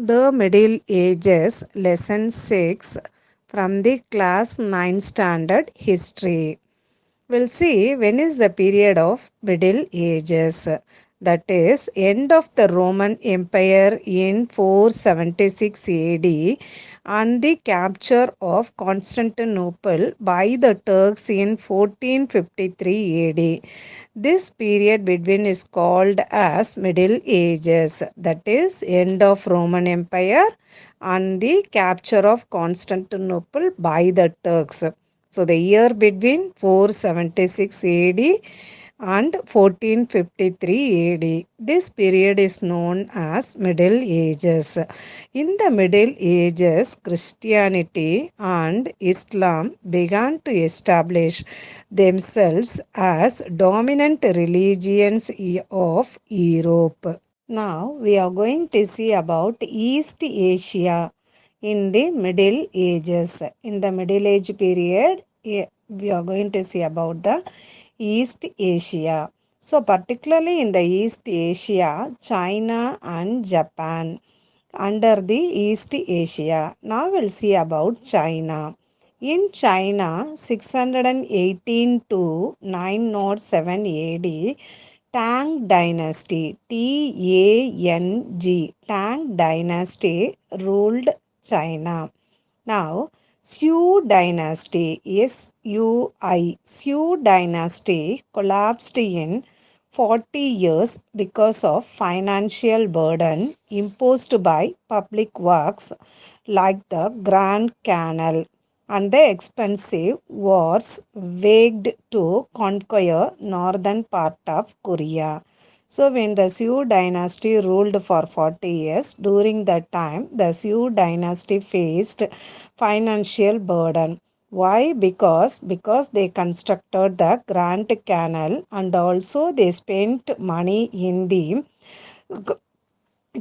The Middle Ages, Lesson 6 from the Class 9 Standard History. We'll see when is the period of Middle Ages. That is, end of the Roman Empire in 476 AD and the capture of Constantinople by the Turks in 1453 AD. This period between is called as Middle Ages, that is end of Roman Empire and the capture of Constantinople by the Turks. So the year between 476 AD and 1453 AD. This period is known as Middle Ages. In the Middle Ages, Christianity and Islam began to establish themselves as dominant religions of Europe. Now we are going to see about East Asia in the Middle Ages. In the Middle Age period, we are going to see about the East Asia. So particularly in the East Asia, China and Japan under the East Asia. Now we'll see about China. In China, 618 to 907 AD, Tang Dynasty, Tang Dynasty ruled China. Now, Sui Dynasty, Sui Dynasty collapsed in 40 years because of financial burden imposed by public works like the Grand Canal and the expensive wars waged to conquer northern part of Korea. So when the Sui dynasty ruled for 40 years, during that time the Sui dynasty faced financial burden. Why? Because they constructed the Grand Canal and also they spent money in the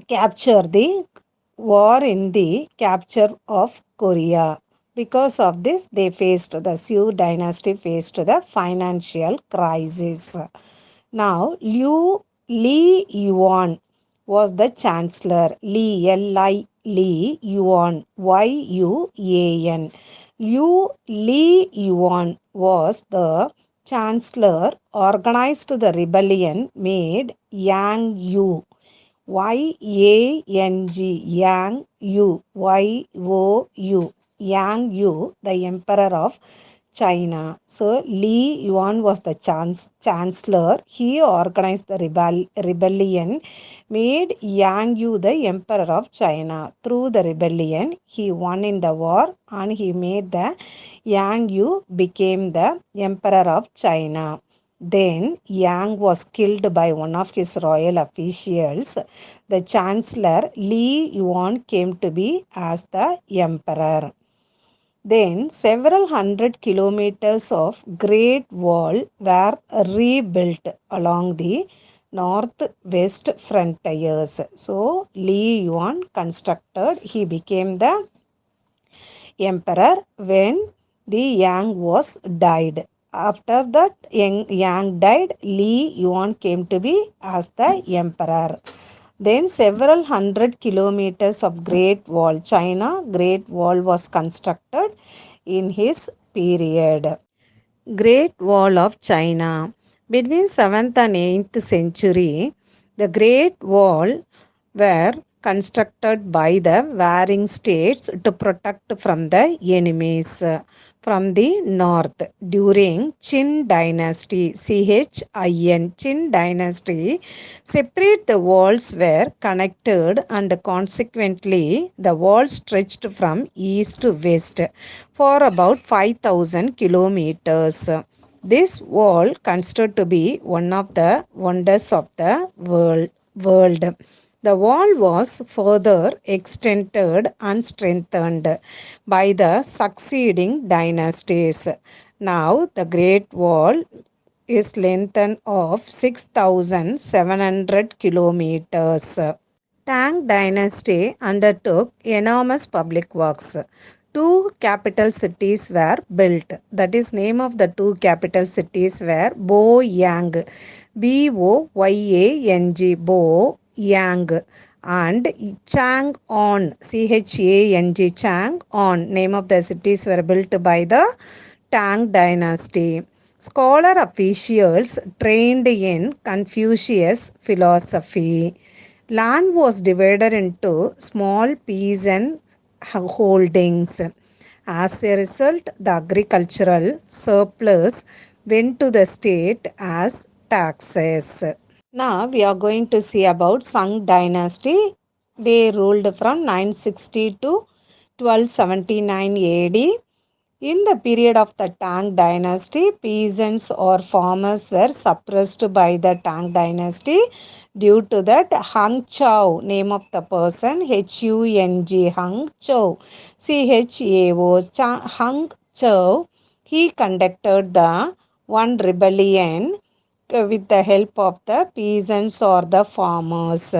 capture the war in the capture of Korea. Because of this, the Sui dynasty faced the financial crisis. Now, Li Yuan was the chancellor. Li Yuan, Yuan. Li Yuan was the chancellor, organized the rebellion, made Yang Yu. Yang Yu, the emperor of China. So Li Yuan was the chancellor. He organized the rebellion, made Yang Yu the emperor of China. Through the rebellion, he won in the war and he made the Yang Yu became the emperor of China. Then Yang was killed by one of his royal officials. The chancellor Li Yuan came to be as the emperor. Then several hundred kilometers of Great Wall were rebuilt along the northwest frontiers. So Li Yuan constructed, he became the emperor when the Yang was died. After that Yang died, Li Yuan came to be as the emperor. Then several hundred kilometers of Great Wall, China Great Wall was constructed in his period. Great Wall of China. Between 7th and 8th century, the Great Wall were constructed by the warring states to protect from the enemies from the north during Qin dynasty. Qin dynasty, separate the walls were connected and consequently the wall stretched from east to west for about 5000 kilometers. This wall considered to be one of the wonders of the world. The wall was further extended and strengthened by the succeeding dynasties. Now the Great Wall is lengthened of 6,700 kilometers. Tang dynasty undertook enormous public works. Two capital cities were built. That is, name of the two capital cities were Boyang, Boyang, Boyang, and Chang'an, Chang, Chang'an, name of the cities were built by the Tang dynasty. Scholar officials trained in Confucius philosophy. Land was divided into small peasant holdings. As a result, the agricultural surplus went to the state as taxes. Now we are going to see about Sung dynasty. They ruled from 960 to 1279 AD. In the period of the Tang dynasty, peasants or farmers were suppressed by the Tang dynasty. Due to that, Hung Chao, name of the person, Hung, Hung Chao, Chao, Hung Chao, he conducted the one rebellion with the help of the peasants or the farmers.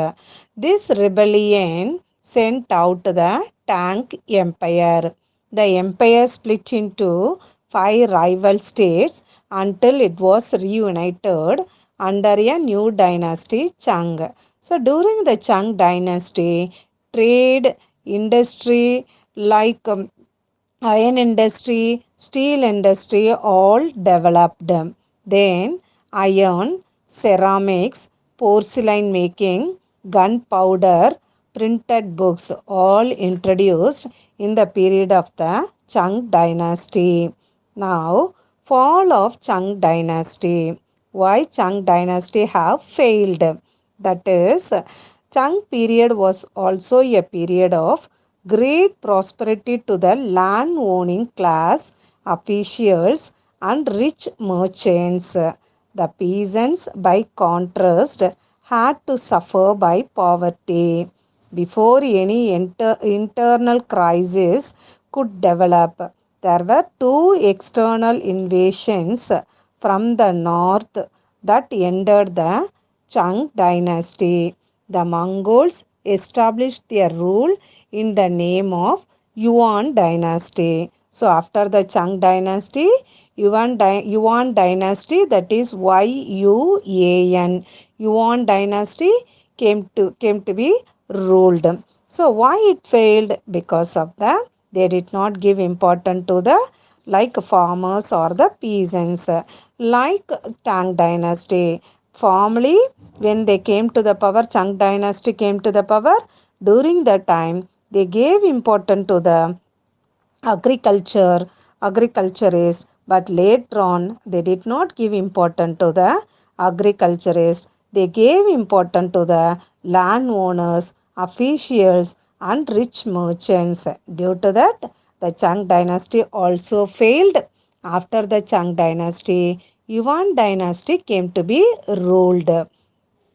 This rebellion sent out the Tang Empire. The empire split into five rival states until it was reunited under a new dynasty, Chang. So during the Chang dynasty, trade, industry like iron industry, steel industry all developed. Then iron, ceramics, porcelain making, gunpowder, printed books all introduced in the period of the Chang dynasty. Now, fall of Chang dynasty. Why Chang dynasty have failed? That is, Chang period was also a period of great prosperity to the land owning class, officials, and rich merchants. The peasants, by contrast, had to suffer by poverty. Before any internal crisis could develop, there were two external invasions from the north that ended the Chang dynasty. The Mongols established their rule in the name of Yuan dynasty. So after the Chang dynasty, Yuan dynasty, that is Yuan. Yuan dynasty came to be ruled. So why it failed? Because of the they did not give importance to the like farmers or the peasants. Like Tang dynasty, formerly when they came to the power, Chang dynasty came to the power. During that time, they gave importance to the agriculturists, but later on they did not give importance to the agriculturists. They gave importance to the landowners, officials, and rich merchants. Due to that, the Chang dynasty also failed. After the Chang dynasty, Yuan dynasty came to be ruled.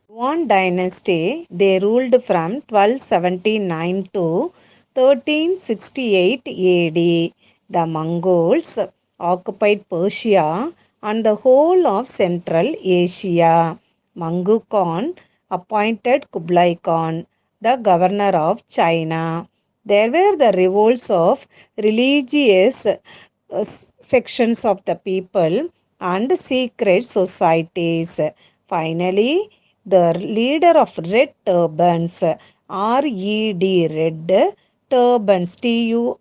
Yuan dynasty, they ruled from 1279 to 1368 AD. The Mongols occupied Persia and the whole of Central Asia. Mangu Khan appointed Kublai Khan the governor of China. There were the revolts of religious sections of the people and secret societies. Finally, the leader of Red Turbans, RED, Red Turbans, TURBANS,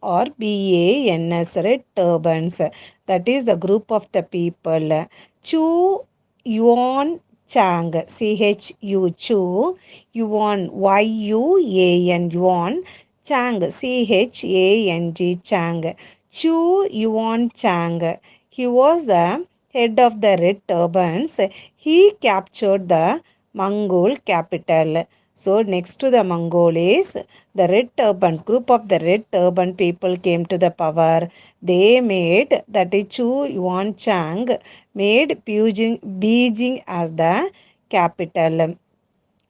Red Turbans, that is the group of the people. Chu Yuan Chang, Chu, Yuan, YUAN, Yuan, Chang, CHANG, Chang, Chu Yuan Chang. He was the head of the Red Turbans. He captured the Mongol capital. So next to the Mongol is the Red Turbans. Group of the Red Turban people came to the power. They made, that is Chu Yuan Chang, made Beijing as the capital.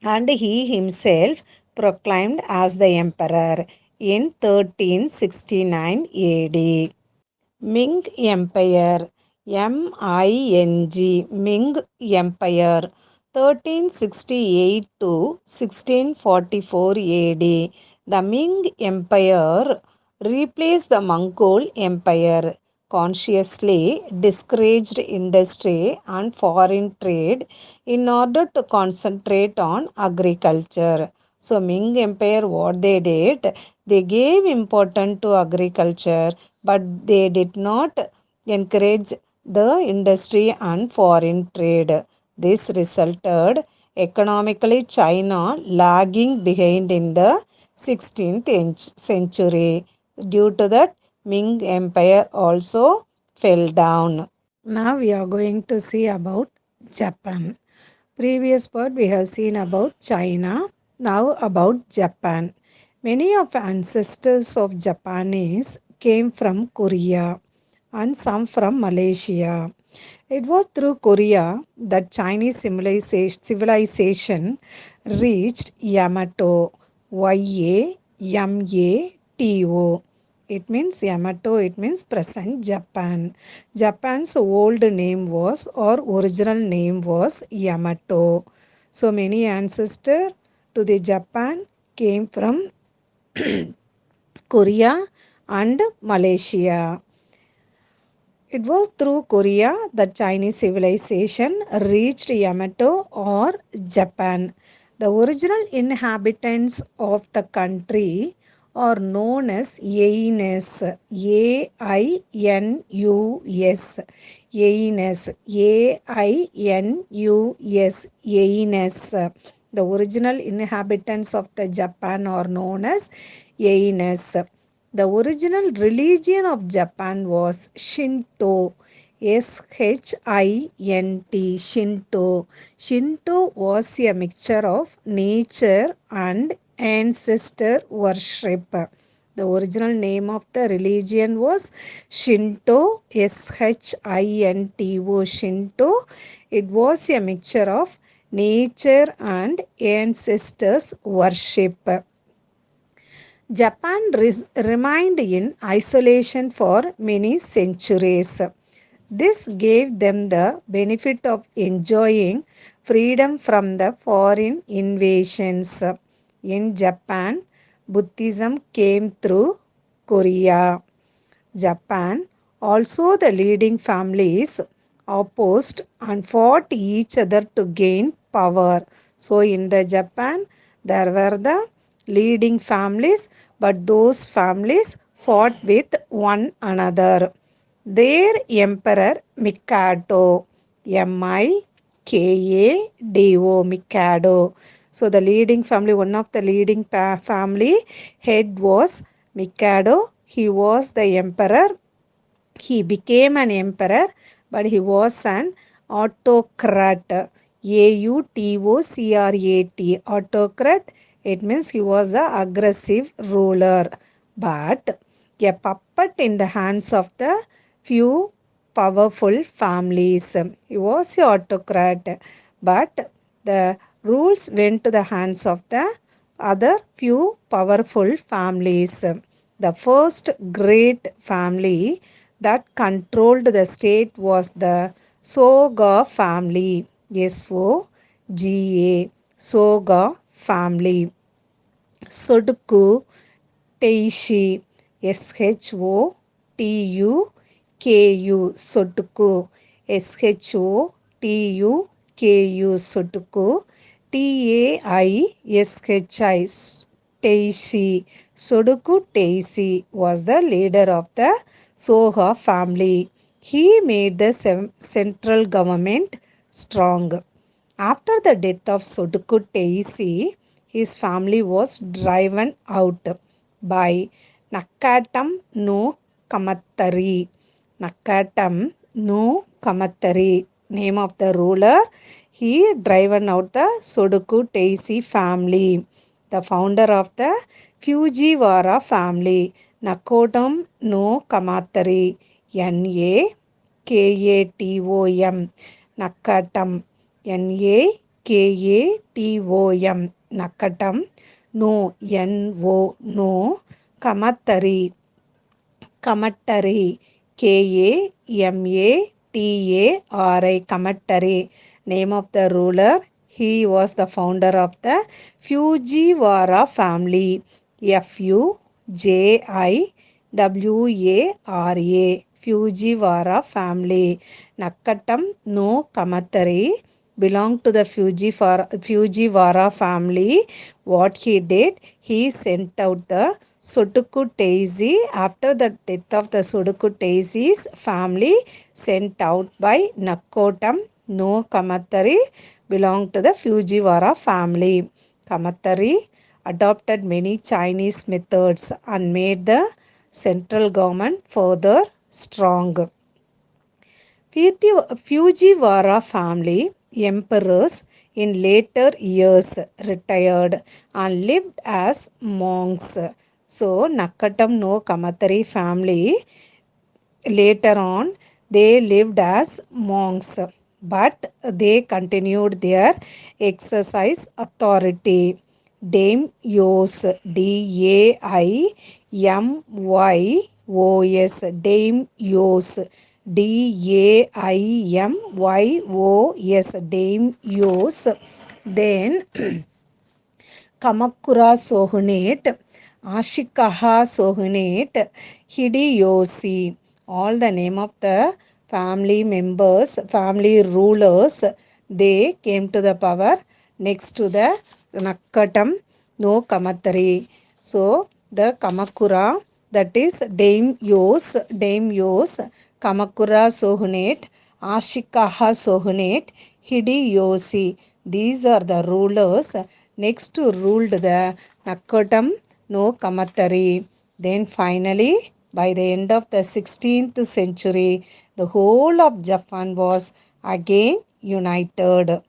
And he himself proclaimed as the emperor in 1369 AD. Ming Empire, MING, Ming Empire, 1368 to 1644 AD. The Ming Empire replaced the Mongol Empire, consciously discouraged industry and foreign trade in order to concentrate on agriculture. So Ming Empire, what they did, they gave importance to agriculture, but they did not encourage the industry and foreign trade. This resulted economically China lagging behind in the 16th century. Due to that, Ming Empire also fell down. Now we are going to see about Japan. Previous part we have seen about China, now about Japan. Many of ancestors of Japanese came from Korea and some from Malaysia. It was through Korea that Chinese civilization reached Yamato, Yamato. It means Yamato, it means present Japan. Japan's old name was, or original name was, Yamato. So many ancestors to the Japan came from Korea and Malaysia. It was through Korea that Chinese civilization reached Yamato or Japan. The original inhabitants of the country are known as Ainus. A-I-N-U-S. Ainus. A-I-N-U-S. Ainus. The original inhabitants of the Japan are known as Ainus. The original religion of Japan was Shinto. Shinto. Shinto. Shinto was a mixture of nature and ancestor worship. The original name of the religion was Shinto. Shinto. Shinto. It was a mixture of nature and ancestors worship. Japan remained in isolation for many centuries. This gave them the benefit of enjoying freedom from the foreign invasions. In Japan, Buddhism came through Korea. Japan, also the leading families opposed and fought each other to gain power. So in the Japan, there were the leading families, but those families fought with one another. Their emperor Mikado, Mikado, Mikado. So the leading family, one of the leading family head was Mikado. He was the emperor. He became an emperor, but he was an autocrat. Autocrat. Autocrat. It means he was the aggressive ruler, but a puppet in the hands of the few powerful families. He was an autocrat, but the rules went to the hands of the other few powerful families. The first great family that controlled the state was the Soga family. Soga. Soga family. Shotoku Teishi. Shotoku. Shotoku. Shotoku. Shotoku. Taishi. Teishi. Shotoku Teishi was the leader of the Soga family. He made the central government strong. After the death of Shotoku Teishi, his family was driven out by Nakatam no Kamattari. Nakatam no Kamattari, name of the ruler. He driven out the Shotoku Teishi family. The founder of the Fujiwara family, Nakotam no Kamattari. Nakatom. Nakatam. Nakatom. Nakatam. No. No. Kamattari. Kamattari. Kamatari. Kamattari. Name of the ruler. He was the founder of the Fujiwara family. Fujiwara. Fujiwara family. Nakatam no Kamattari. belonged to the Fujiwara family. What he did, he sent out the Sotoku Teiji. After the death of the Sotoku Teiji's family, sent out by Nakotam no Kamatari, belonged to the Fujiwara family. Kamatari adopted many Chinese methods and made the central government further strong. Fujiwara family emperors in later years retired and lived as monks. So, Nakatam no Kamatari family later on they lived as monks, but they continued their exercise authority. Daimyos, Daimyos, Daimyos, Daimyos, Daimyos. Then Kamakura Shogunate, Ashikaga Shogunate, Hideyoshi. All the name of the family members, family rulers, they came to the power next to the Nakatam no Kamatari. So the Kamakura, that is Daimyos, Kamakura Shogunate, Ashikaga Shogunate, Hideyoshi. These are the rulers next ruled the Nakatam no Kamatari. Then finally, by the end of the 16th century, the whole of Japan was again united.